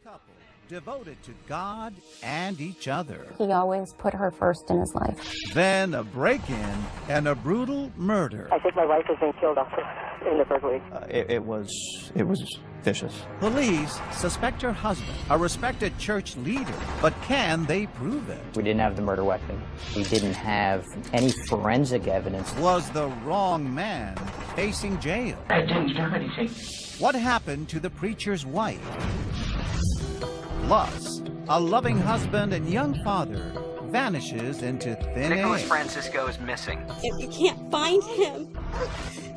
couple devoted to God and each other. He always put her first in his life. Then a break-in and a brutal murder. I think my wife has been killed also in the burglary. It was vicious. Police suspect her husband, a respected church leader, but can they prove it? We didn't have the murder weapon. We didn't have any forensic evidence. Was the wrong man facing jail? I didn't do anything. What happened to the preacher's wife? Plus, a loving husband and young father vanishes into thin Nicholas air. Francisco is missing. If you can't find him,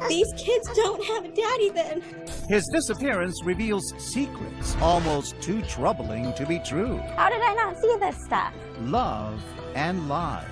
these kids don't have a daddy then. His disappearance reveals secrets almost too troubling to be true. How did I not see this stuff? Love and lies.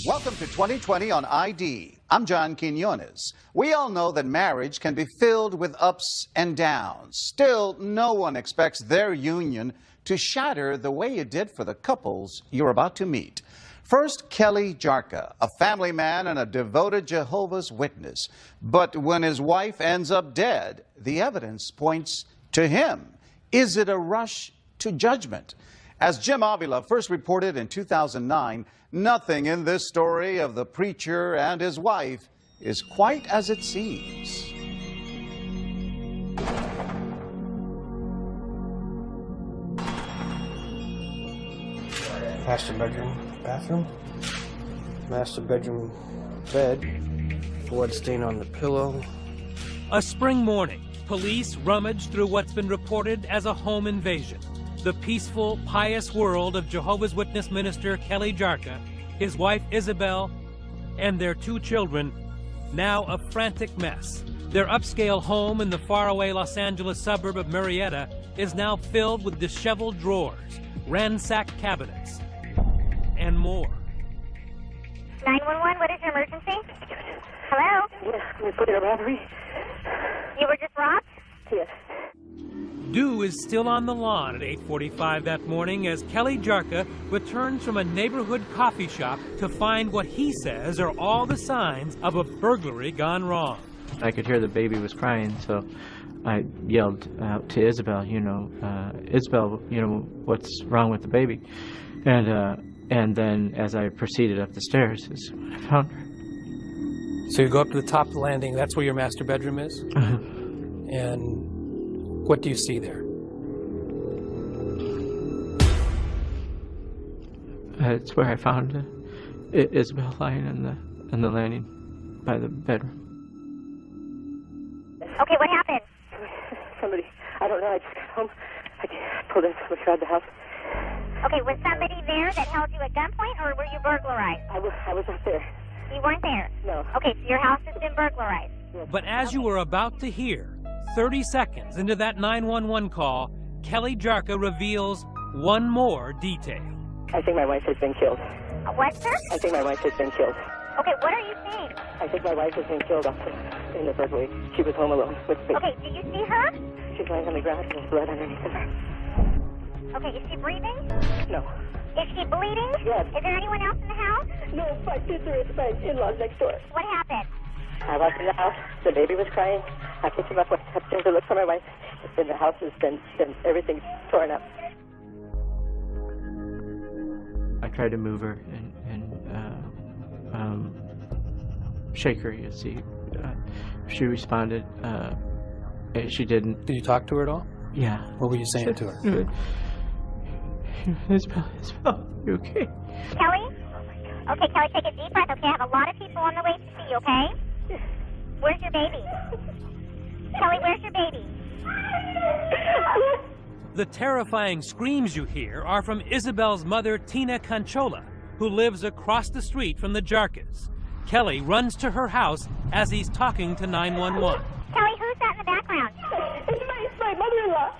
Welcome to 2020 on ID. I'm John Quinones. We all know that marriage can be filled with ups and downs. Still, no one expects their union to shatter the way it did for the couples you're about to meet. First, Kelly Jarka, a family man and a devoted Jehovah's Witness. But when his wife ends up dead, the evidence points to him. Is it a rush to judgment? As Jim Avila first reported in 2009, nothing in this story of the preacher and his wife is quite as it seems. Master bedroom, bathroom. Master bedroom, bed. Blood stain on the pillow. A spring morning, police rummage through what's been reported as a home invasion. The peaceful, pious world of Jehovah's Witness minister Kelly Jarka, his wife Isabelle, and their two children, now a frantic mess. Their upscale home in the faraway Los Angeles suburb of Murrieta is now filled with disheveled drawers, ransacked cabinets, and more. 911, what is your emergency? Hello? Yeah, can we put in a robbery? You were just robbed? Yes. Dew is still on the lawn at 8:45 that morning as Kelly Jarka returns from a neighborhood coffee shop to find what he says are all the signs of a burglary gone wrong. I could hear the baby was crying, so I yelled out to Isabelle, Isabelle, what's wrong with the baby? And then as I proceeded up the stairs is when I found her. So you go up to the top of the landing, that's where your master bedroom is? And what do you see there? It's where I found Isabelle lying on the landing by the bedroom. Okay, what happened? Somebody, I don't know, I just got home. I pulled in from inside the house. Okay, was somebody there that held you at gunpoint, or were you burglarized? I was not there. You weren't there? No. Okay, so your house has been burglarized. But as you were about to hear, 30 seconds into that 911 call, Kelly Jarka reveals one more detail. I think my wife has been killed. What, sir? I think my wife has been killed. Okay, what are you saying? I think my wife has been killed also in the burglary. She was home alone with me. Okay, do you see her? She's lying on the ground and there's blood underneath of her. Okay, is she breathing? No. Is she bleeding? Yes. Is there anyone else in the house? No, my sister is my in-laws next door. What happened? I walked in the house. The baby was crying. I picked him up, went upstairs to look for my wife. And the house has been everything's torn up. I tried to move her and shake her, you see. She responded. She didn't. Did you talk to her at all? Yeah. What were you saying to her? Isabelle, you okay? Kelly? Okay, Kelly, take a deep breath, okay? I have a lot of people on the way to see you, okay? Where's your baby? Kelly, where's your baby? The terrifying screams you hear are from Isabelle's mother, Tina Conchola, who lives across the street from the Jarkas. Kelly runs to her house as he's talking to 911. Kelly, who's that in the background? It's my mother-in-law.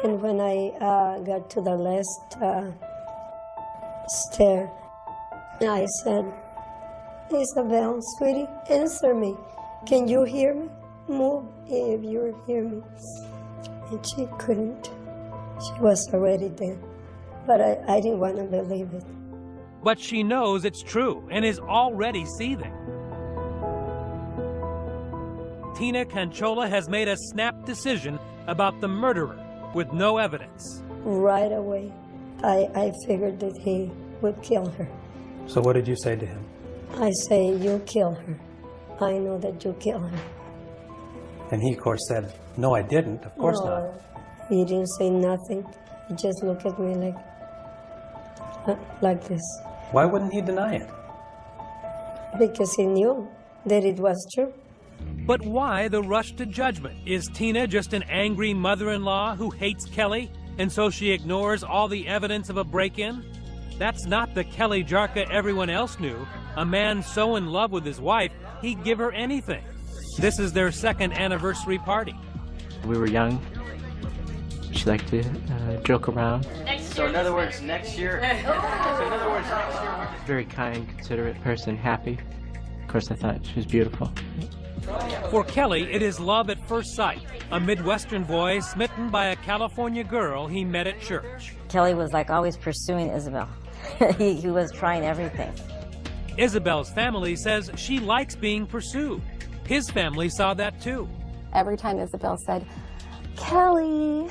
And when I got to the last stair, I said, Isabelle, sweetie, answer me. Can you hear me? Move if you hear me. And she couldn't. She was already dead. But I didn't want to believe it. But she knows it's true and is already seething. Tina Canchola has made a snap decision about the murderer with no evidence. Right away, I figured that he would kill her. So what did you say to him? I say, you kill her. I know that you kill her. And he, of course, said, no, I didn't. Of course not. He didn't say nothing. He just looked at me like this. Why wouldn't he deny it? Because he knew that it was true. But why the rush to judgment? Is Tina just an angry mother-in-law who hates Kelly, and so she ignores all the evidence of a break-in? That's not the Kelly Jarka everyone else knew, a man so in love with his wife, he'd give her anything. This is their second anniversary party. We were young. She liked to joke around. So in other words, next year. Very kind, considerate person, happy. Of course, I thought she was beautiful. For Kelly, it is love at first sight, a Midwestern boy smitten by a California girl he met at church. Kelly was like always pursuing Isabelle. he was trying everything. Isabelle's family says she likes being pursued. His family saw that too. Every time Isabelle said, Kelly,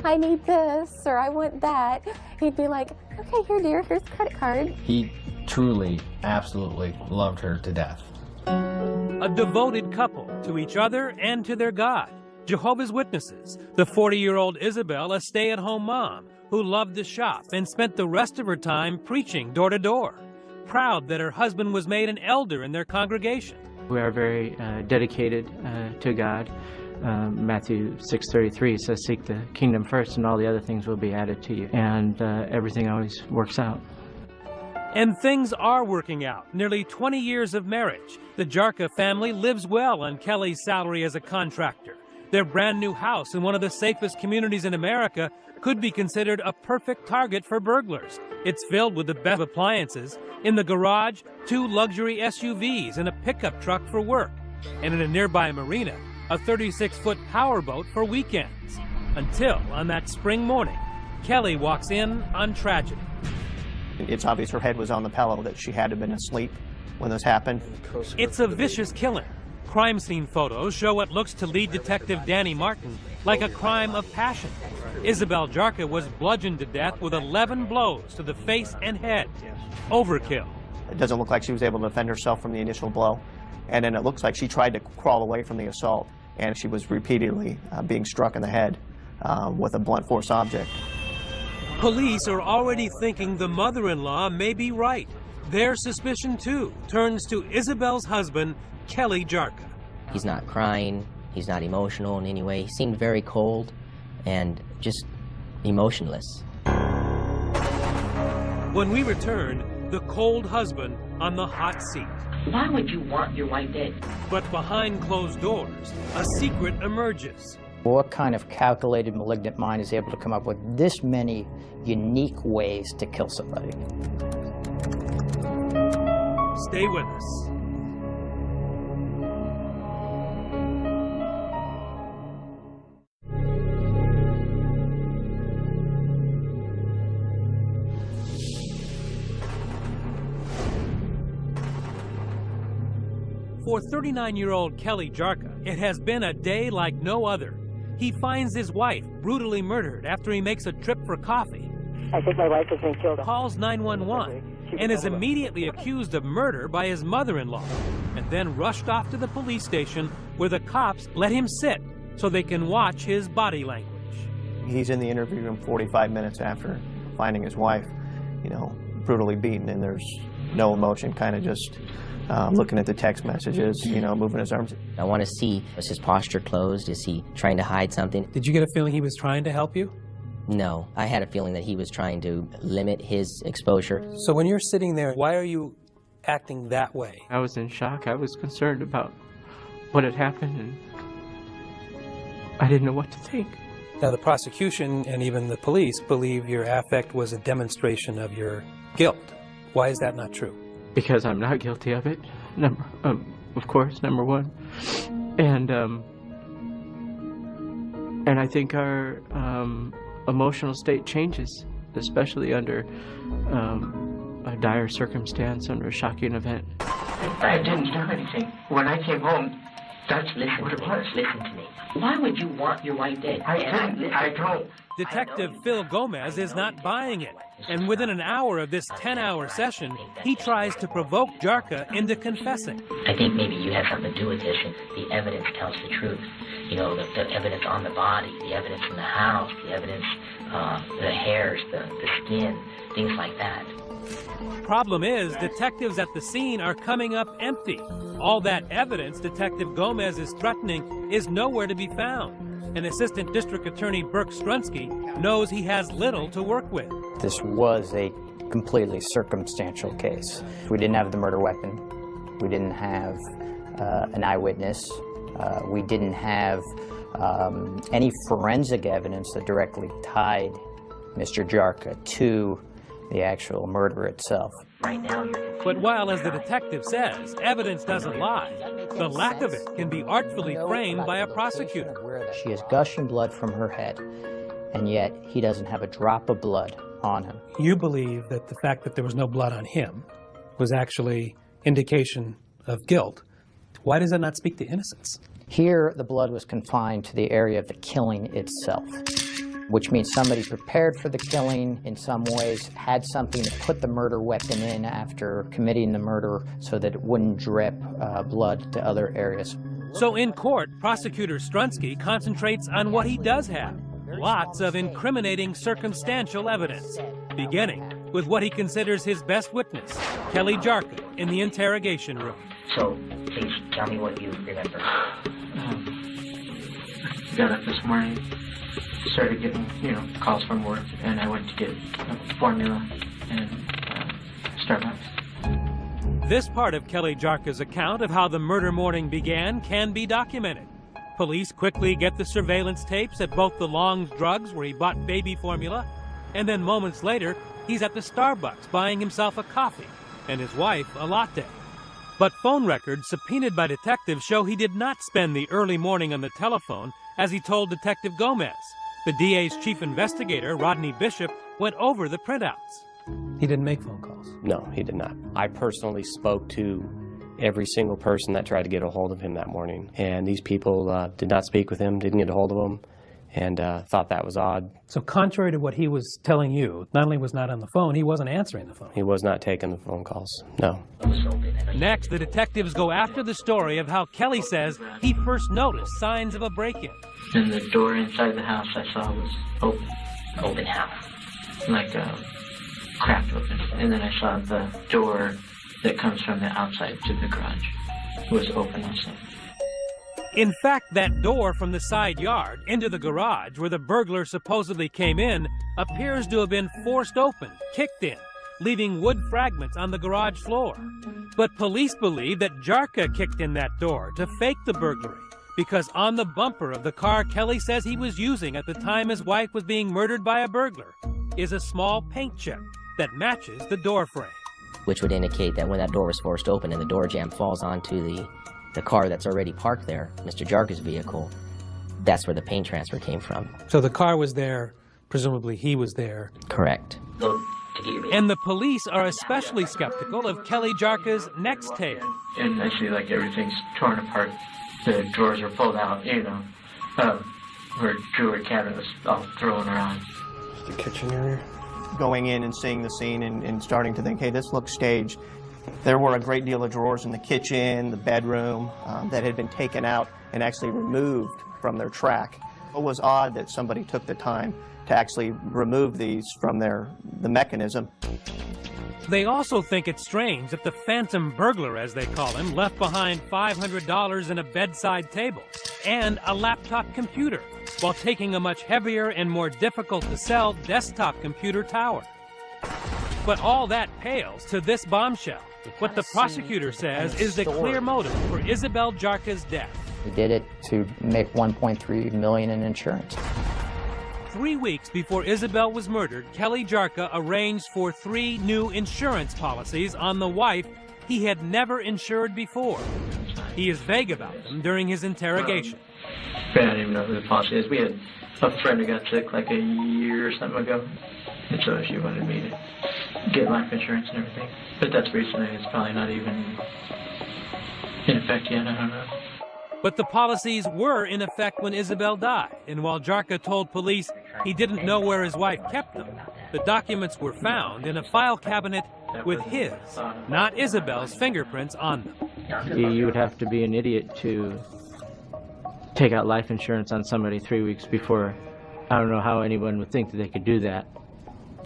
I need this, or I want that, he'd be like, okay, here, dear, here's the credit card. He truly, absolutely loved her to death. A devoted couple to each other and to their God. Jehovah's Witnesses. The 40-year-old Isabelle, a stay-at-home mom who loved to shop and spent the rest of her time preaching door to door. Proud that her husband was made an elder in their congregation. We are very dedicated to God. Matthew 6:33 says, seek the kingdom first and all the other things will be added to you. And everything always works out. And things are working out. Nearly 20 years of marriage. The Jarka family lives well on Kelly's salary as a contractor. Their brand new house in one of the safest communities in America could be considered a perfect target for burglars. It's filled with the best appliances. In the garage, 2 luxury SUVs and a pickup truck for work. And in a nearby marina, a 36-foot powerboat for weekends. Until, on that spring morning, Kelly walks in on tragedy. It's obvious her head was on the pillow, that she had to have been asleep when this happened. It's a vicious killing. Crime scene photos show what looks to lead detective Danny Martin like a crime of passion. Isabelle Jarka was bludgeoned to death with 11 blows to the face and head. Overkill. It doesn't look like she was able to defend herself from the initial blow. And then it looks like she tried to crawl away from the assault, and she was repeatedly being struck in the head with a blunt force object. Police are already thinking the mother-in-law may be right. Their suspicion, too, turns to Isabelle's husband, Kelly Jarka. He's not crying. He's not emotional in any way. He seemed very cold and just emotionless. When we return, the cold husband on the hot seat. Why would you want your wife dead? But behind closed doors, a secret emerges. What kind of calculated malignant mind is able to come up with this many unique ways to kill somebody? Stay with us. For 39-year-old Kelly Jarka, it has been a day like no other. He finds his wife brutally murdered after he makes a trip for coffee. I think my wife has been killed. Calls 911 and is immediately accused of murder by his mother-in-law, and then rushed off to the police station where the cops let him sit so they can watch his body language. He's in the interview room 45 minutes after finding his wife, brutally beaten, and there's no emotion, kind of just looking at the text messages, moving his arms. I want to see, is his posture closed? Is he trying to hide something? Did you get a feeling he was trying to help you? No, I had a feeling that he was trying to limit his exposure. So when you're sitting there, why are you acting that way? I was in shock. I was concerned about what had happened, and I didn't know what to think. Now, the prosecution and even the police believe your affect was a demonstration of your guilt. Why is that not true? Because I'm not guilty of it, of course, number one. And I think our emotional state changes, especially under a dire circumstance, under a shocking event. I didn't do anything. When I came home, Listen to me. Why would you want your wife dead? I don't. Detective Phil Gomez is not buying it, and within an hour of this 10-hour session, he tries to provoke Jarka into confessing. I think maybe you have something to do with this, and the evidence tells the truth. You know, the evidence on the body, the evidence in the house, the evidence, the hairs, the skin, things like that. Problem is, detectives at the scene are coming up empty. All that evidence Detective Gomez is threatening is nowhere to be found. And Assistant District Attorney Burke Strunsky knows he has little to work with. This was a completely circumstantial case. We didn't have the murder weapon. We didn't have an eyewitness. We didn't have any forensic evidence that directly tied Mr. Jarka to the actual murder itself. But while, as the detective says, evidence doesn't lie, the lack of it can be artfully framed by a prosecutor. She is gushing blood from her head, and yet he doesn't have a drop of blood on him. You believe that the fact that there was no blood on him was actually indication of guilt. Why does that not speak to innocence? Here, the blood was confined to the area of the killing itself, which means somebody prepared for the killing in some ways, had something to put the murder weapon in after committing the murder so that it wouldn't drip blood to other areas. So in court, Prosecutor Strunsky concentrates on what he does have, lots of incriminating circumstantial evidence, beginning with what he considers his best witness, Kelly Jarka, in the interrogation room. So, please tell me what you remember. Got up this morning, started getting, calls from work, and I went to get formula and Starbucks. This part of Kelly Jarka's account of how the murder morning began can be documented. Police quickly get the surveillance tapes at both the Long's Drugs, where he bought baby formula, and then moments later, he's at the Starbucks buying himself a coffee and his wife a latte. But phone records subpoenaed by detectives show he did not spend the early morning on the telephone, as he told Detective Gomez. The DA's chief investigator, Rodney Bishop, went over the printouts. He didn't make phone calls? No, he did not. I personally spoke to every single person that tried to get a hold of him that morning, and these people did not speak with him, didn't get a hold of him, and thought that was odd. So contrary to what he was telling you, not only was not on the phone, he wasn't answering the phone. He was not taking the phone calls, no. Next, the detectives go after the story of how Kelly says he first noticed signs of a break-in. And the door inside the house I saw was open. Open house? Like cracked open. And then I saw the door that comes from the outside to the garage was open also. In fact, that door from the side yard into the garage where the burglar supposedly came in appears to have been forced open, kicked in, leaving wood fragments on the garage floor. But police believe that Jarka kicked in that door to fake the burglary, because on the bumper of the car Kelly says he was using at the time his wife was being murdered by a burglar is a small paint chip that matches the door frame. Which would indicate that when that door was forced open and the door jamb falls onto the car that's already parked there, Mr. Jarka's vehicle, that's where the paint transfer came from. So the car was there, presumably he was there. Correct. And the police are especially skeptical of Kelly Jarka's next tale. And I see like everything's torn apart. The drawers are pulled out, her jewelry cabinet was all thrown around. The kitchen area? Going in and seeing the scene and starting to think, hey, this looks staged. There were a great deal of drawers in the kitchen, the bedroom, that had been taken out and actually removed from their track. It was odd that somebody took the time to actually remove these from the mechanism. They also think it's strange that the phantom burglar, as they call him, left behind $500 in a bedside table and a laptop computer, while taking a much heavier and more difficult to sell desktop computer tower. But all that pales to this bombshell. What the prosecutor says is the clear motive for Isabelle Jarka's death. He did it to make $1.3 million in insurance. 3 weeks before Isabelle was murdered, Kelly Jarka arranged for 3 new insurance policies on the wife he had never insured before. He is vague about them during his interrogation. I don't even know who the policy is. We had a friend who got sick like a year or something ago, and so she wanted me to get life insurance and everything. But that's recently. It's probably not even in effect yet. I don't know. But the policies were in effect when Isabelle died, and while Jarka told police he didn't know where his wife kept them, the documents were found in a file cabinet with his, not Isabelle's, fingerprints on them. You would have to be an idiot to take out life insurance on somebody 3 weeks before. I don't know how anyone would think that they could do that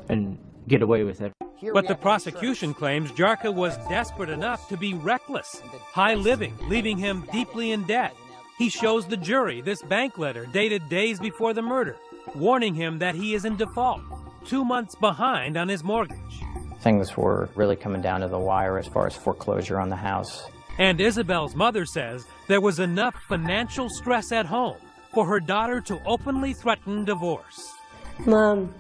and get away with it. But the prosecution claims Jarka was desperate enough to be reckless, high-living, leaving him deeply in debt. He shows the jury this bank letter dated days before the murder, warning him that he is in default, 2 months behind on his mortgage. Things were really coming down to the wire as far as foreclosure on the house. And Isabelle's mother says there was enough financial stress at home for her daughter to openly threaten divorce. Mom,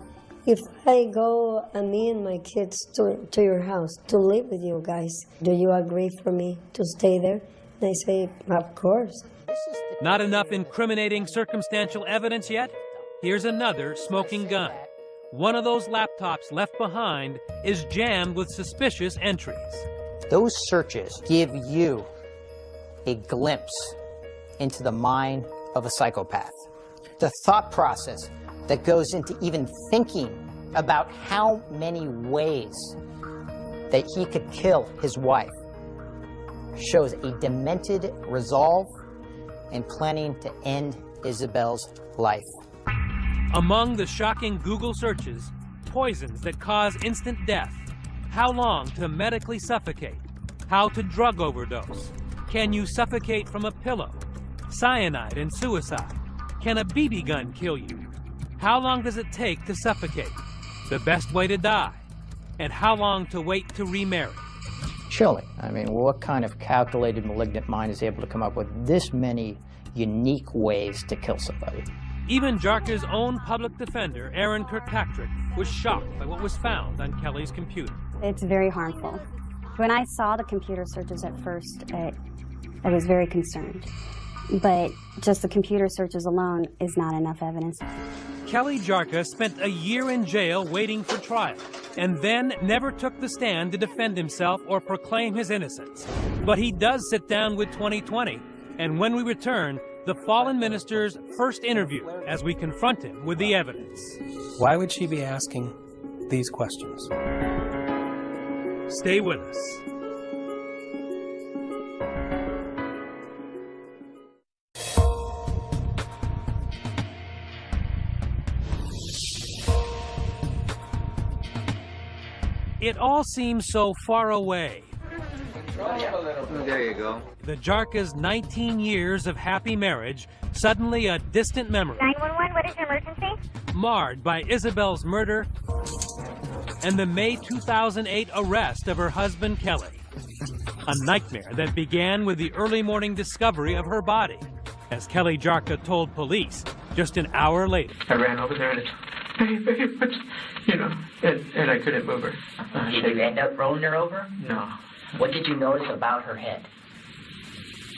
if I go, me and my kids to your house to live with you guys, do you agree for me to stay there? And I say, of course. Not enough incriminating circumstantial evidence yet? Here's another smoking gun. One of those laptops left behind is jammed with suspicious entries. Those searches give you a glimpse into the mind of a psychopath. The thought process that goes into even thinking about how many ways that he could kill his wife shows a demented resolve and planning to end Isabelle's life. Among the shocking Google searches, poisons that cause instant death, how long to medically suffocate, how to drug overdose, can you suffocate from a pillow, cyanide and suicide, can a BB gun kill you, how long does it take to suffocate, the best way to die, and how long to wait to remarry. Chilling. I mean, what kind of calculated malignant mind is able to come up with this many unique ways to kill somebody? Even Jarka's own public defender, Aaron Kirkpatrick, was shocked by what was found on Kelly's computer. It's very harmful. When I saw the computer searches at first, I was very concerned. But just the computer searches alone is not enough evidence. Kelly Jarka spent a year in jail waiting for trial, and then never took the stand to defend himself or proclaim his innocence. But he does sit down with 2020, and when we return, the fallen minister's first interview as we confront him with the evidence. Why would she be asking these questions? Stay with us. It all seems so far away. There you go. The Jarka's 19 years of happy marriage, suddenly a distant memory. 911, what is your emergency? Marred by Isabelle's murder and the May 2008 arrest of her husband, Kelly. A nightmare that began with the early morning discovery of her body, as Kelly Jarka told police just an hour later. I ran over there and it's, and I couldn't move her. Did you end up rolling her over? No. What did you notice about her head?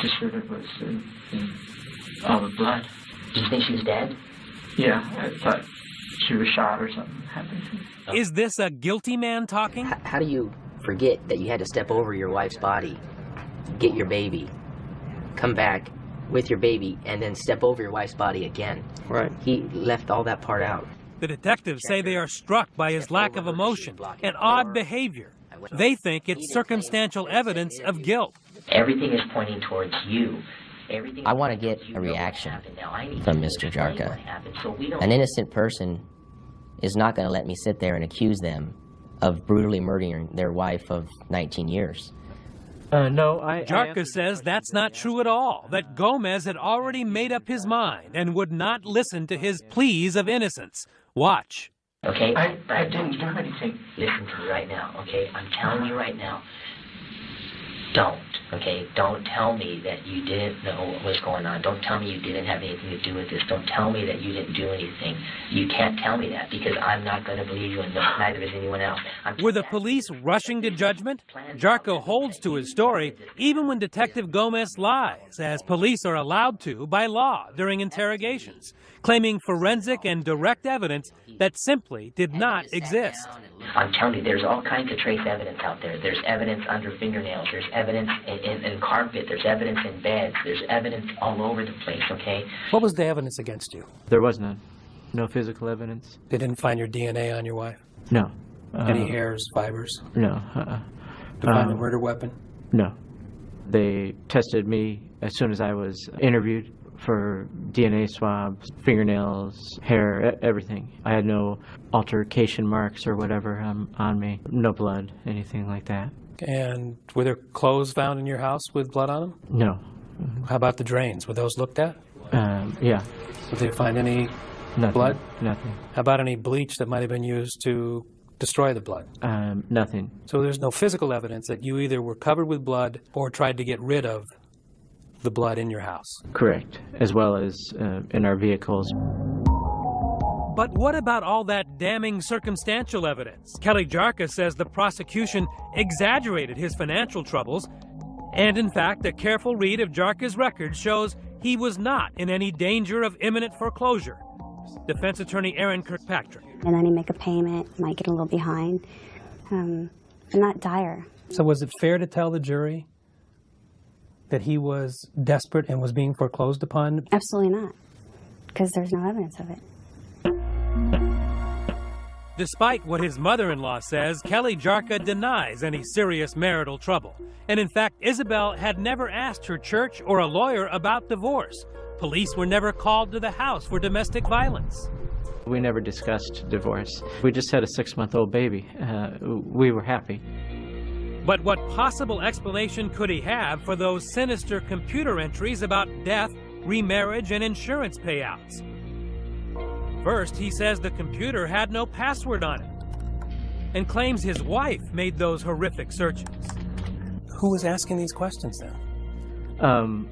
Just that it was all the blood. Did you think she was dead? Yeah, I thought she was shot or something happened to her. Is this a guilty man talking? How do you forget that you had to step over your wife's body, get your baby, come back with your baby, and then step over your wife's body again? Right. He left all that part out. The detectives say they are struck by his lack of emotion and odd behavior. They think it's circumstantial evidence of guilt. Everything is pointing towards you. I want to get a reaction from Mr. Jarka. An innocent person is not going to let me sit there and accuse them of brutally murdering their wife of 19 years. No, Jarka says that's not true at all, that Gomez had already made up his mind and would not listen to his pleas of innocence. Watch. Okay? I didn't do anything. Listen to me right now, okay? I'm telling you right now. Don't, okay? Don't tell me that you didn't know what was going on. Don't tell me you didn't have anything to do with this. Don't tell me that you didn't do anything. You can't tell me that because I'm not going to believe you and neither is anyone else. Were the police rushing to judgment? Jarka holds to his story even when Detective Gomez lies, as police are allowed to by law during interrogations, claiming forensic and direct evidence that simply did not exist. I'm telling you, there's all kinds of trace evidence out there. There's evidence under fingernails. There's evidence in carpet. There's evidence in beds. There's evidence all over the place, okay? What was the evidence against you? There was none. No physical evidence. They didn't find your DNA on your wife? No. Any hairs, fibers? No. To find the murder weapon? No. They tested me as soon as I was interviewed for DNA swabs, fingernails, hair, everything. I had no altercation marks or whatever on me. No blood, anything like that. And were there clothes found in your house with blood on them? No. How about the drains? Were those looked at? Yeah. Did they find any blood? Nothing. How about any bleach that might have been used to destroy the blood? Nothing. So there's no physical evidence that you either were covered with blood or tried to get rid of the blood in your house? Correct, as well as in our vehicles. But what about all that damning circumstantial evidence? Kelly Jarka says the prosecution exaggerated his financial troubles, and in fact, a careful read of Jarka's record shows he was not in any danger of imminent foreclosure. Defense attorney Aaron Kirkpatrick. And then he'd make a payment, might get a little behind, but not dire. So was it fair to tell the jury that he was desperate and was being foreclosed upon? Absolutely not, because there's no evidence of it. Despite what his mother-in-law says, Kelly Jarka denies any serious marital trouble. And in fact, Isabelle had never asked her church or a lawyer about divorce. Police were never called to the house for domestic violence. We never discussed divorce. We just had a 6-month-old baby. We were happy. But what possible explanation could he have for those sinister computer entries about death, remarriage, and insurance payouts? First, he says the computer had no password on it and claims his wife made those horrific searches. Who was asking these questions then?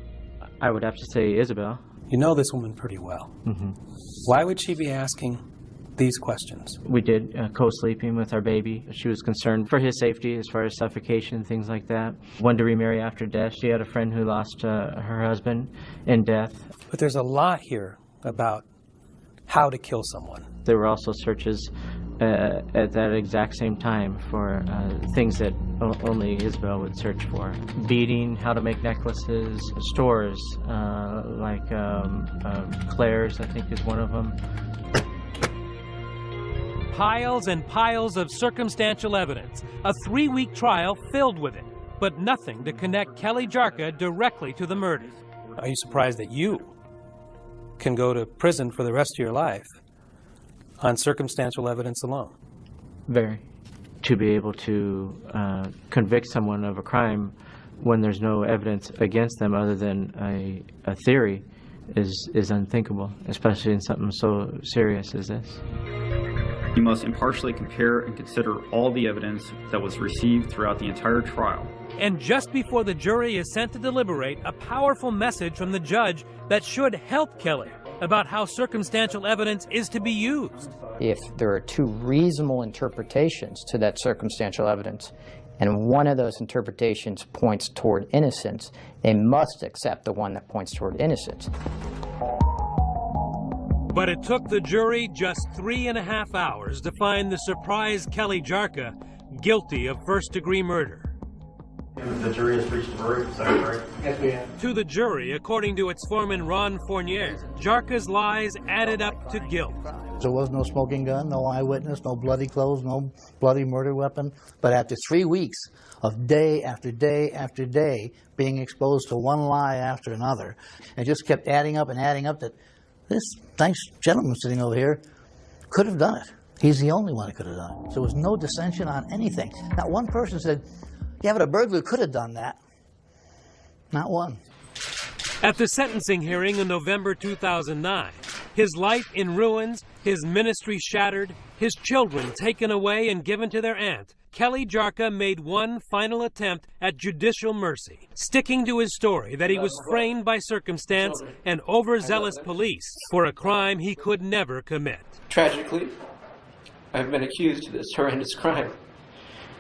I would have to say Isabelle. You know this woman pretty well. Mm-hmm. Why would she be asking these questions? We did co-sleeping with our baby. She was concerned for his safety as far as suffocation, things like that. Wanted to remarry after death. She had a friend who lost her husband in death. But there's a lot here about how to kill someone. There were also searches at that exact same time for things that only Isabelle would search for. Beading, how to make necklaces, stores like Claire's, I think is one of them. Piles and piles of circumstantial evidence, a 3-week trial filled with it, but nothing to connect Kelly Jarka directly to the murder. Are you surprised that you can go to prison for the rest of your life on circumstantial evidence alone? Very. To be able to convict someone of a crime when there's no evidence against them other than a theory is unthinkable, especially in something so serious as this. You must impartially compare and consider all the evidence that was received throughout the entire trial. And just before the jury is sent to deliberate, a powerful message from the judge that should help Kelly about how circumstantial evidence is to be used. If there are 2 reasonable interpretations to that circumstantial evidence, and one of those interpretations points toward innocence, they must accept the one that points toward innocence. But it took the jury just 3.5 hours to find the surprise Kelly Jarka guilty of first-degree murder. The jury has reached a verdict, is that right? Yes, we have. To the jury, according to its foreman Ron Fournier, Jarka's lies added up to guilt. There was no smoking gun, no eyewitness, no bloody clothes, no bloody murder weapon. But after 3 weeks of day after day after day being exposed to one lie after another, it just kept adding up that this nice gentleman sitting over here could have done it. He's the only one that could have done it. So there was no dissension on anything. Not one person said, yeah, but a burglar could have done that. Not one. At the sentencing hearing in November 2009, his life in ruins, his ministry shattered, his children taken away and given to their aunt, Kelly Jarka made one final attempt at judicial mercy, sticking to his story that he was framed by circumstance and overzealous police for a crime he could never commit. Tragically, I've been accused of this horrendous crime,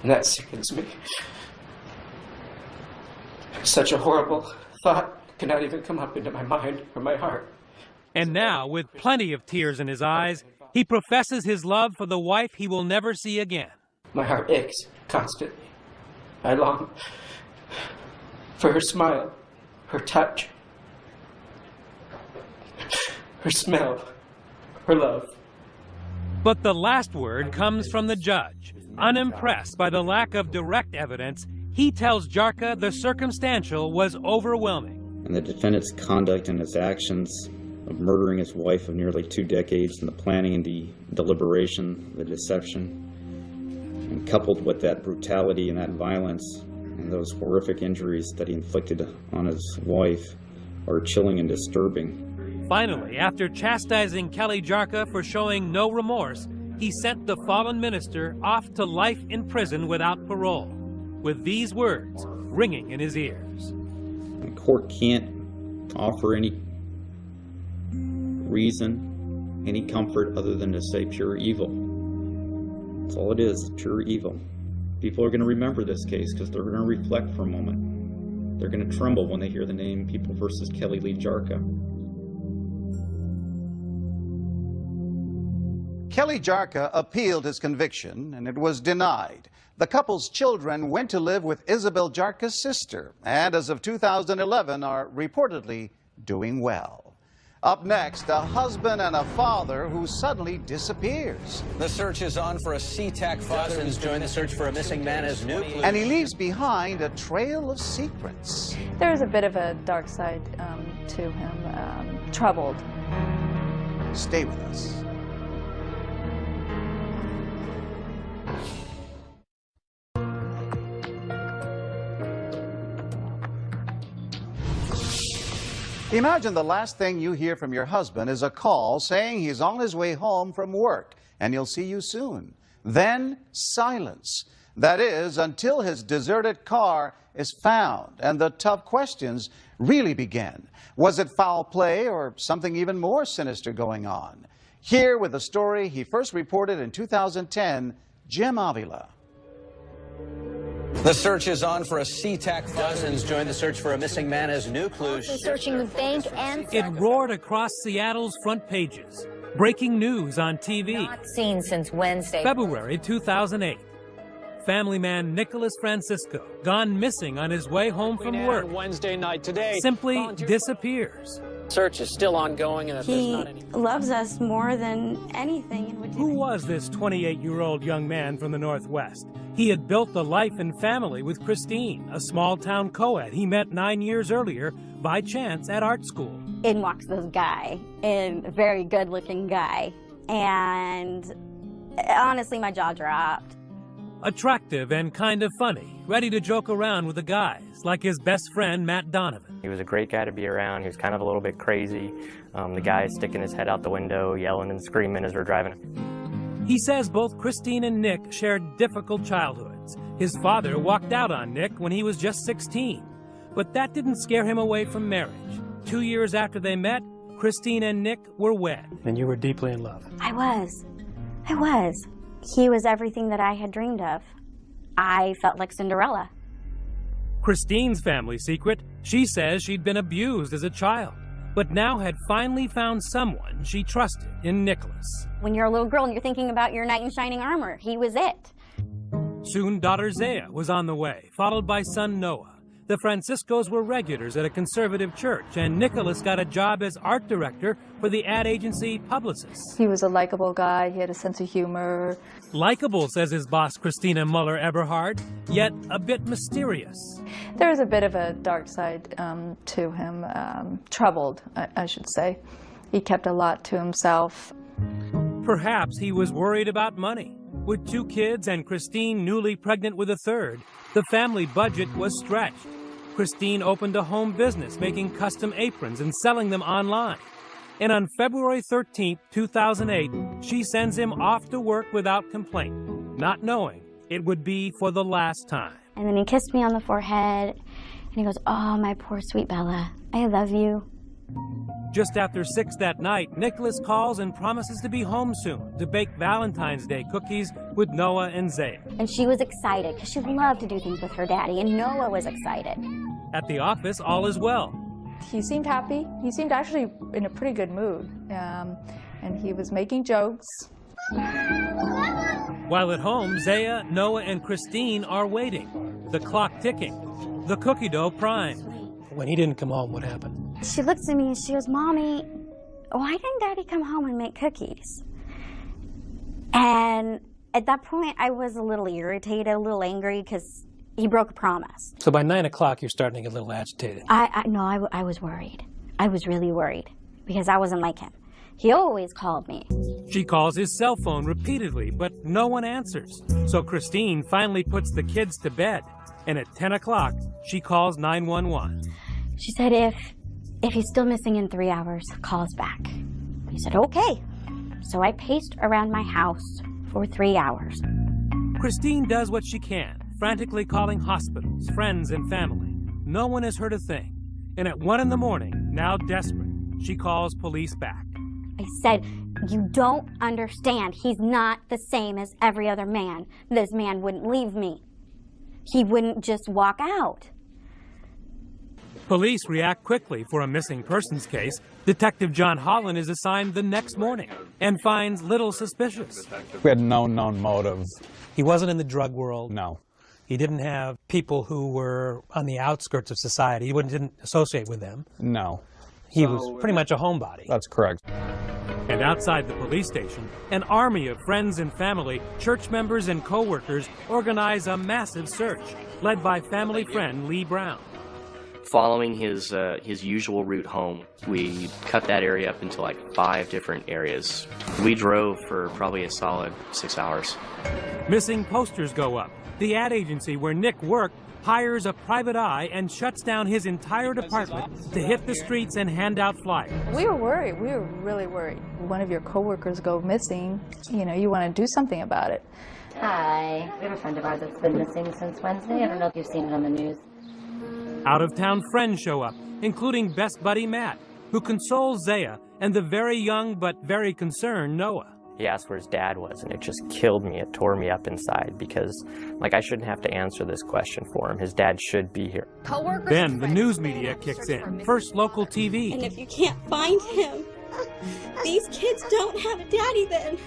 and that sickens me. Such a horrible thought cannot even come up into my mind or my heart. And now, with plenty of tears in his eyes, he professes his love for the wife he will never see again. My heart aches constantly. I long for her smile, her touch, her smell, her love. But the last word comes from the judge. Unimpressed by the lack of direct evidence, he tells Jarka the circumstantial was overwhelming. And the defendant's conduct and his actions of murdering his wife of nearly 2 decades, and the planning and the deliberation, the deception, and coupled with that brutality and that violence and those horrific injuries that he inflicted on his wife, are chilling and disturbing. Finally, after chastising Kelly Jarka for showing no remorse, he sent the fallen minister off to life in prison without parole, with these words ringing in his ears. The court can't offer any reason, any comfort other than to say pure evil. That's all it is, pure evil. People are going to remember this case because they're going to reflect for a moment. They're going to tremble when they hear the name People versus Kelly Lee Jarka. Kelly Jarka appealed his conviction, and it was denied. The couple's children went to live with Isabelle Jarka's sister, and as of 2011 are reportedly doing well. Up next, a husband and a father who suddenly disappears. The search is on for a SeaTac father. Dozens join the search for a missing man as new clues. And he leaves behind a trail of secrets. There's a bit of a dark side to him, troubled. Stay with us. Imagine the last thing you hear from your husband is a call saying he's on his way home from work and he'll see you soon. Then silence. That is, until his deserted car is found and the tough questions really begin. Was it foul play or something even more sinister going on? Here with a story he first reported in 2010, Jim Avila. The search is on for a SeaTac father. Dozens join the search for a missing man as new clues. Searching the bank and... It roared across Seattle's front pages. Breaking news on TV. Not seen since Wednesday. February 2008. Family man Nicholas Francisco, gone missing on his way home from work. Wednesday night today. Simply disappears. Search is still ongoing, and he loves us more than anything. Who was this 28-year-old young man from the Northwest? He had built a life and family with Christine, a small-town co-ed he met 9 years earlier by chance at art school. In walks this guy, a very good-looking guy, and honestly, my jaw dropped. Attractive and kind of funny, ready to joke around with the guys, like his best friend, Matt Donovan. He was a great guy to be around. He was kind of a little bit crazy. The guy sticking his head out the window, yelling and screaming as we're driving. He says both Christine and Nick shared difficult childhoods. His father walked out on Nick when he was just 16. But that didn't scare him away from marriage. 2 years after they met, Christine and Nick were wed. And you were deeply in love. I was. He was everything that I had dreamed of. I felt like Cinderella. Christine's family secret, she says she'd been abused as a child, but now had finally found someone she trusted in Nicholas. When you're a little girl and you're thinking about your knight in shining armor, he was it. Soon daughter Zaya was on the way, followed by son Noah. The Franciscos were regulars at a conservative church, and Nicholas got a job as art director for the ad agency Publicis. He was a likable guy. He had a sense of humor. Likable, says his boss, Christina Muller-Eberhard, yet a bit mysterious. There was a bit of a dark side to him, troubled, I should say. He kept a lot to himself. Perhaps he was worried about money. With 2 kids and Christine newly pregnant with a third, the family budget was stretched. Christine opened a home business making custom aprons and selling them online. And on February 13, 2008, she sends him off to work without complaint, not knowing it would be for the last time. And then he kissed me on the forehead, and he goes, "Oh, my poor sweet Bella, I love you." Just after 6 that night, Nicholas calls and promises to be home soon to bake Valentine's Day cookies with Noah and Zaya. And she was excited because she loved to do things with her daddy, and Noah was excited. At the office, all is well. He seemed happy. He seemed actually in a pretty good mood, and he was making jokes. While at home, Zaya, Noah, and Christine are waiting, the clock ticking. the cookie dough primed. When he didn't come home, what happened? She looks at me and she goes, "Mommy, why didn't Daddy come home and make cookies?" And at that point, I was a little irritated, a little angry, because he broke a promise. So by 9 o'clock, you're starting to get a little agitated. I was worried. I was really worried, because I wasn't like him. He always called me. She calls his cell phone repeatedly, but no one answers. So Christine finally puts the kids to bed. And at 10 o'clock, she calls 911. She said, if he's still missing in 3 hours, call us back. He said, okay. So I paced around my house for 3 hours. Christine does what she can, frantically calling hospitals, friends, and family. No one has heard a thing. And at 1 in the morning, now desperate, she calls police back. I said, you don't understand. He's not the same as every other man. This man wouldn't leave me. He wouldn't just walk out. Police react quickly for a missing persons case. Detective John Holland is assigned the next morning and finds little suspicious. We had no known motive. He wasn't in the drug world. No. He didn't have people who were on the outskirts of society. He didn't associate with them. No. He was pretty much a homebody. That's correct. And outside the police station, an army of friends and family, church members and co-workers organize a massive search, led by family friend Lee Brown. Following his usual route home, we cut that area up into like 5 different areas. We drove for probably a solid 6 hours. Missing posters go up. The ad agency where Nick worked hires a private eye and shuts down his entire department to hit the streets and hand out flyers. We were worried. We were really worried. One of your coworkers go missing, you want to do something about it. Hi. We have a friend of ours that's been missing since Wednesday. I don't know if you've seen it on the news. Out-of-town friends show up, including best buddy Matt, who consoles Zaya and the very young but very concerned Noah. He asked where his dad was, and it just killed me. It tore me up inside because, I shouldn't have to answer this question for him. His dad should be here. Coworkers then the news media kicks in. First local TV. And if you can't find him, these kids don't have a daddy then.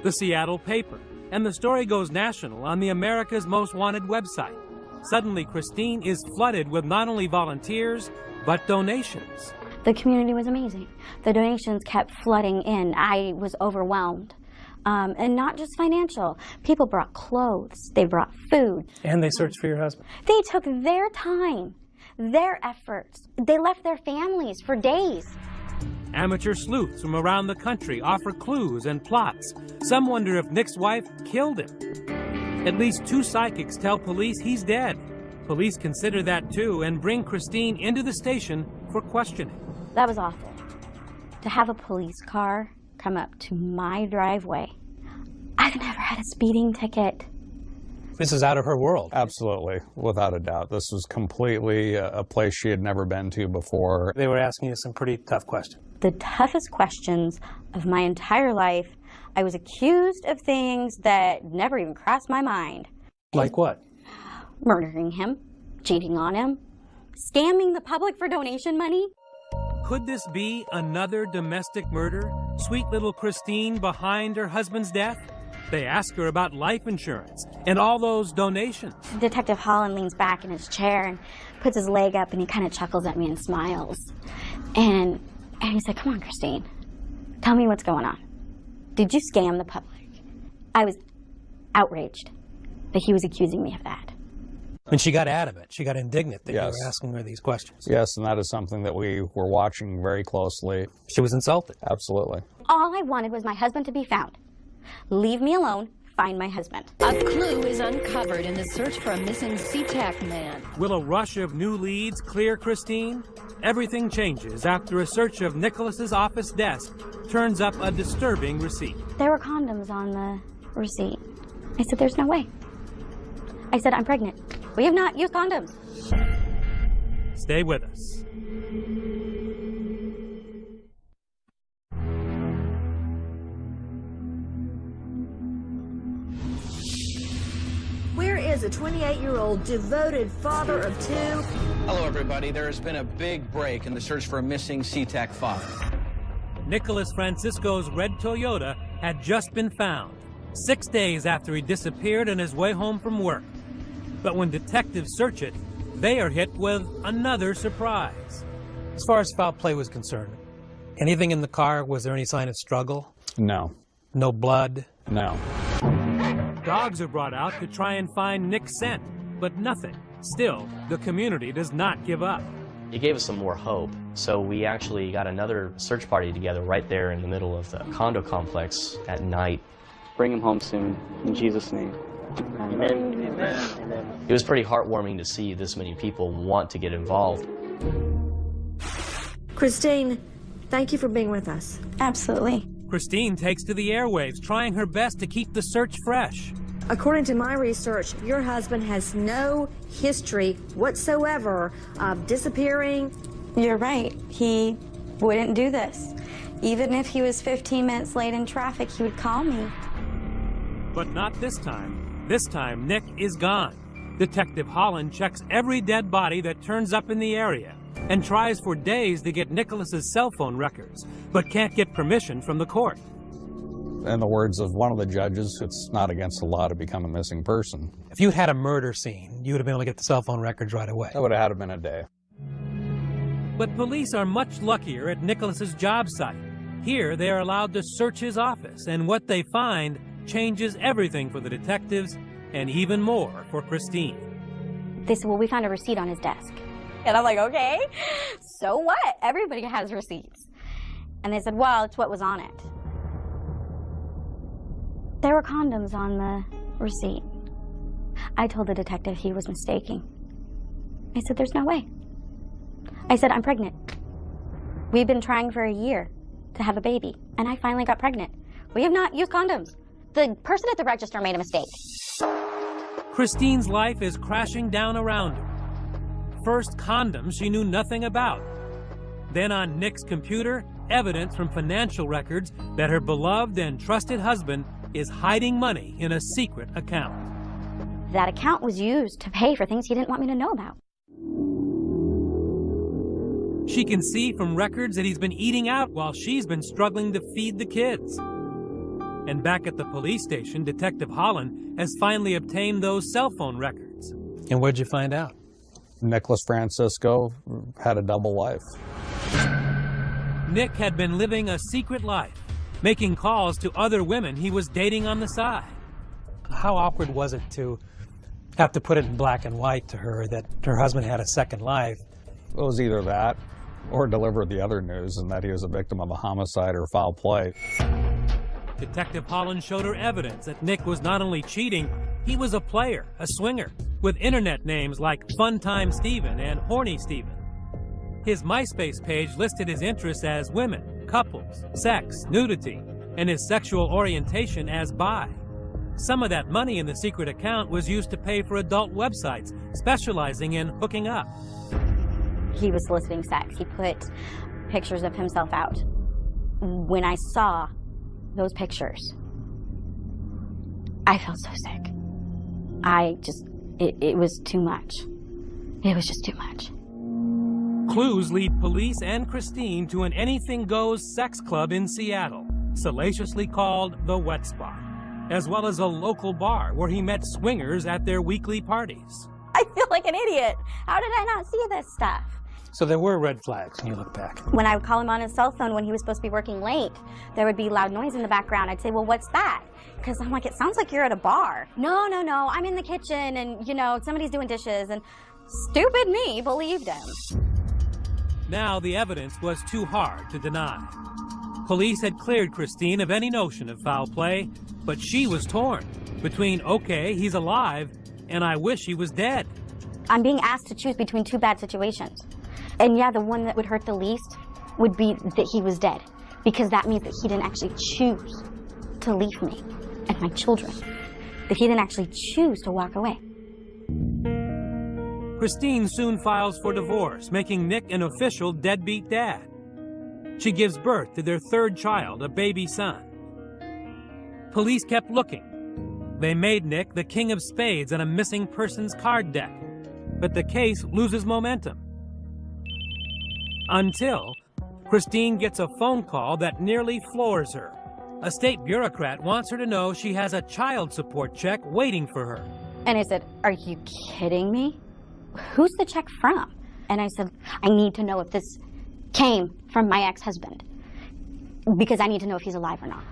The Seattle paper. And the story goes national on the America's Most Wanted website. Suddenly, Christine is flooded with not only volunteers, but donations. The community was amazing. The donations kept flooding in. I was overwhelmed. And not just financial. People brought clothes. They brought food. And they searched for your husband. They took their time, their efforts. They left their families for days. Amateur sleuths from around the country offer clues and plots. Some wonder if Nick's wife killed him. At least 2 psychics tell police he's dead. Police consider that too and bring Christine into the station for questioning. That was awful. To have a police car come up to my driveway. I've never had a speeding ticket. This is out of her world. Absolutely, without a doubt. This was completely a place she had never been to before. They were asking you some pretty tough questions. The toughest questions of my entire life. I was accused of things that never even crossed my mind. Like what? Murdering him, cheating on him, scamming the public for donation money. Could this be another domestic murder? Sweet little Christine behind her husband's death? They ask her about life insurance and all those donations. Detective Holland leans back in his chair and puts his leg up and he kind of chuckles at me and smiles. And he said, "Come on, Christine, tell me what's going on. Did you scam the public?" I was outraged that he was accusing me of that. And she got out of it. She got indignant that Yes. you were asking her these questions. Yes, and that is something that we were watching very closely. She was insulted. Absolutely. All I wanted was my husband to be found. Leave me alone. Find my husband. A clue is uncovered in the search for a missing SeaTac man. Will a rush of new leads clear Christine? Everything changes after a search of Nicholas's office desk turns up a disturbing receipt. There were condoms on the receipt. I said, "There's no way." I said, "I'm pregnant. We have not used condoms." Stay with us. Where is a 28-year-old devoted father of 2? Hello, everybody. There has been a big break in the search for a missing SeaTac father. Nicholas Francisco's red Toyota had just been found, 6 days after he disappeared on his way home from work. But when detectives search it, they are hit with another surprise. As far as foul play was concerned, anything in the car, was there any sign of struggle? No. No blood? No. Dogs are brought out to try and find Nick's scent, but nothing. Still, the community does not give up. It gave us some more hope, so we actually got another search party together right there in the middle of the condo complex at night. Bring him home soon, in Jesus' name. Amen. Amen. It was pretty heartwarming to see this many people want to get involved. Christine, thank you for being with us. Absolutely. Christine takes to the airwaves, trying her best to keep the search fresh. According to my research, your husband has no history whatsoever of disappearing. You're right. He wouldn't do this. Even if he was 15 minutes late in traffic, he would call me. But not this time. This time, Nick is gone. Detective Holland checks every dead body that turns up in the area and tries for days to get Nicholas's cell phone records, but can't get permission from the court. In the words of one of the judges, it's not against the law to become a missing person. If you had a murder scene, you would have been able to get the cell phone records right away. That would have had to been a day. But police are much luckier at Nicholas's job site. Here, they are allowed to search his office, and what they find changes everything for the detectives and even more for Christine. They said, well, we found a receipt on his desk. And I'm like, okay, so what? Everybody has receipts. And they said, well, it's what was on it. There were condoms on the receipt. I told the detective he was mistaking. I said, there's no way. I said, I'm pregnant. We've been trying for a year to have a baby, and I finally got pregnant. We have not used condoms. The person at the register made a mistake. Christine's life is crashing down around her. First, condoms she knew nothing about. Then on Nick's computer, evidence from financial records that her beloved and trusted husband is hiding money in a secret account. That account was used to pay for things he didn't want me to know about. She can see from records that he's been eating out while she's been struggling to feed the kids. And back at the police station, Detective Holland has finally obtained those cell phone records. And what'd you find out? Nicholas Francisco had a double life. Nick had been living a secret life, making calls to other women he was dating on the side. How awkward was it to have to put it in black and white to her that her husband had a second life? It was either that or deliver the other news, and that he was a victim of a homicide or foul play. Detective Holland showed her evidence that Nick was not only cheating, he was a player, a swinger, with internet names like Funtime Steven and Horny Steven. His MySpace page listed his interests as women, couples, sex, nudity, and his sexual orientation as bi. Some of that money in the secret account was used to pay for adult websites specializing in hooking up. He was soliciting sex. He put pictures of himself out. When I saw those pictures, I felt so sick. It was too much. It was just too much. Clues lead police and Christine to an anything-goes sex club in Seattle, salaciously called The Wet Spot, as well as a local bar where he met swingers at their weekly parties. I feel like an idiot. How did I not see this stuff? So there were red flags when you look back. When I would call him on his cell phone when he was supposed to be working late, there would be loud noise in the background. I'd say, well, what's that? Because I'm like, it sounds like you're at a bar. No, I'm in the kitchen and, somebody's doing dishes. And stupid me believed him. Now the evidence was too hard to deny. Police had cleared Christine of any notion of foul play, but she was torn between, okay, he's alive, and I wish he was dead. I'm being asked to choose between two bad situations. And yeah, the one that would hurt the least would be that he was dead, because that means that he didn't actually choose to leave me and my children, that he didn't actually choose to walk away. Christine soon files for divorce, making Nick an official deadbeat dad. She gives birth to their third child, a baby son. Police kept looking. They made Nick the king of spades on a missing persons card deck, but the case loses momentum. Until Christine gets a phone call that nearly floors her. A state bureaucrat wants her to know she has a child support check waiting for her. And I said, are you kidding me? who's the check from? And I said, I need to know if this came from my ex-husband, because I need to know if he's alive or not.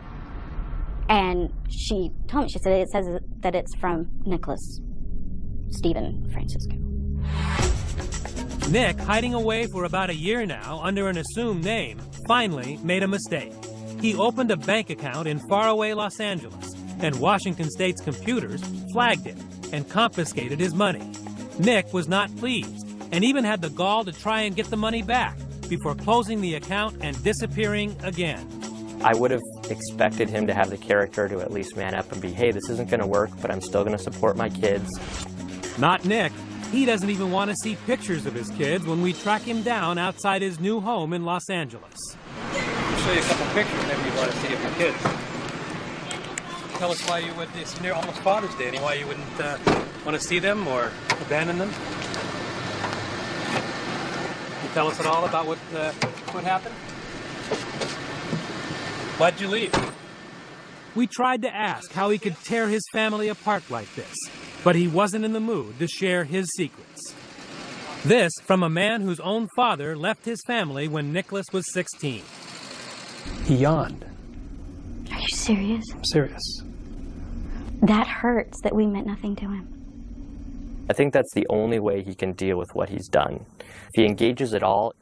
And she told me, she said, it says that it's from Nicholas Stephen Francisco. Nick, hiding away for about a year now under an assumed name, finally made a mistake. He opened a bank account in faraway Los Angeles, and Washington State's computers flagged it and confiscated his money. Nick was not pleased and even had the gall to try and get the money back before closing the account and disappearing again. I would have expected him to have the character to at least man up and be, hey, this isn't going to work, but I'm still going to support my kids. Not Nick. He doesn't even want to see pictures of his kids when we track him down outside his new home in Los Angeles. I'll show you a couple pictures maybe you want to see of your kids. Tell us why you would, it's near almost Father's Day, why you wouldn't want to see them or abandon them. Can you tell us at all about what happened? Why'd you leave? We tried to ask how he could tear his family apart like this, but he wasn't in the mood to share his secrets. This from a man whose own father left his family when Nicholas was 16. He yawned. Are you serious? I'm serious. That hurts that we meant nothing to him. I think that's the only way he can deal with what he's done. If he engages at all,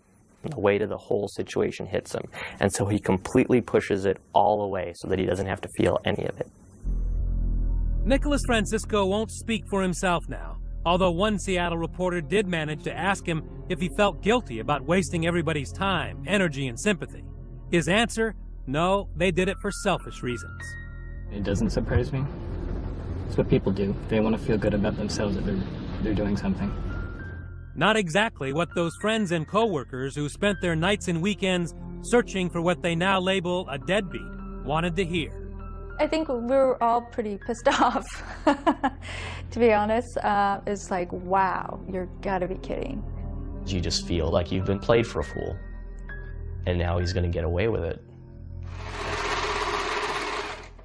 the weight of the whole situation hits him. And so he completely pushes it all away so that he doesn't have to feel any of it. Nicholas Francisco won't speak for himself now, although one Seattle reporter did manage to ask him if he felt guilty about wasting everybody's time, energy, and sympathy. His answer, no, they did it for selfish reasons. It doesn't surprise me. It's what people do. They want to feel good about themselves that they're doing something. Not exactly what those friends and co-workers who spent their nights and weekends searching for what they now label a deadbeat wanted to hear. I think we were all pretty pissed off, to be honest. It's like, wow, you're gotta be kidding. You just feel like you've been played for a fool, and now he's going to get away with it.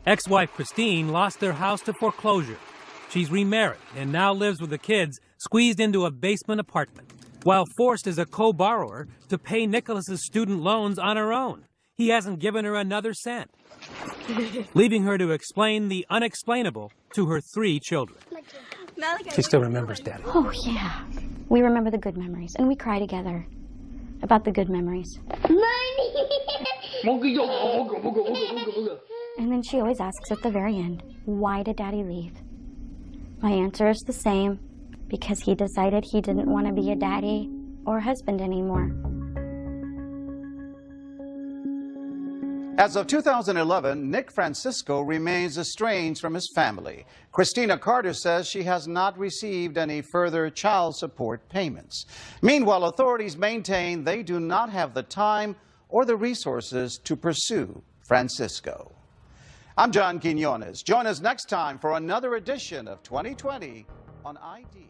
Ex-wife Christine lost their house to foreclosure. She's remarried and now lives with the kids squeezed into a basement apartment, while forced as a co-borrower to pay Nicholas's student loans on her own. He hasn't given her another cent, leaving her to explain the unexplainable to her 3 children. She still remembers Daddy. Oh, yeah. We remember the good memories, and we cry together about the good memories. And then she always asks at the very end, why did Daddy leave? My answer is the same, because he decided he didn't want to be a daddy or husband anymore. As of 2011, Nick Francisco remains estranged from his family. Christina Carter says she has not received any further child support payments. Meanwhile, authorities maintain they do not have the time or the resources to pursue Francisco. I'm John Quinones. Join us next time for another edition of 2020 on ID.